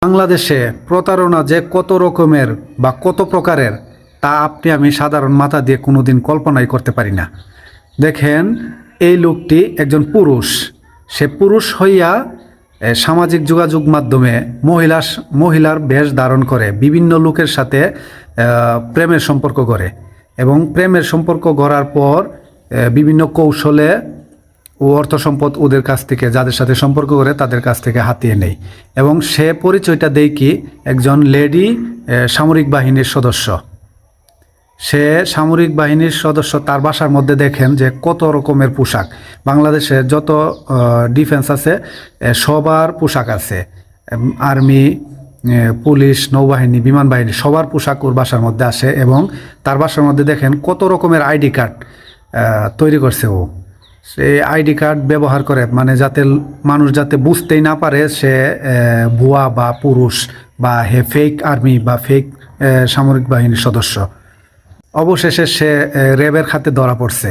বাংলাদেশে প্রতারণা যে কত রকমের বা কত প্রকারের তা আপনি আমি সাধারণ মাথা দিয়ে কোনোদিন কল্পনাই করতে পারি না। দেখেন, এই লোকটি একজন পুরুষ। সে পুরুষ হইয়া সামাজিক যোগাযোগ মাধ্যমে মহিলার বেশ ধারণ করে বিভিন্ন লোকের সাথে প্রেমের সম্পর্ক করে এবং প্রেমের সম্পর্ক গড়ার পর বিভিন্ন কৌশলে ও অর্থ সম্পদ ওদের কাছ থেকে, যাদের সাথে সম্পর্ক করে তাদের কাছ থেকে হাতিয়ে নেয় এবং সে পরিচয়টা দেয় কি একজন লেডি সামরিক বাহিনীর সদস্য। সে সামরিক বাহিনীর সদস্য। তার বাসার মধ্যে দেখেন যে কত রকমের পোশাক। বাংলাদেশে যত ডিফেন্স আছে সবার পোশাক আছে, আর্মি, পুলিশ, নৌবাহিনী, বিমান বাহিনী, সবার পোশাক ওর বাসার মধ্যে আসে এবং তার বাসার মধ্যে দেখেন কত রকমের আইডি কার্ড তৈরি করছে ও। সে আইডি কার্ড ব্যবহার করে, মানে যাতে মানুষ যাতে বুঝতেই না পারে সে ভুয়া বা পুরুষ বা ফেক আর্মি বা ফেক সামরিক বাহিনীর সদস্য। অবশেষে সে র্যাবের খাতে ধরা পড়ছে।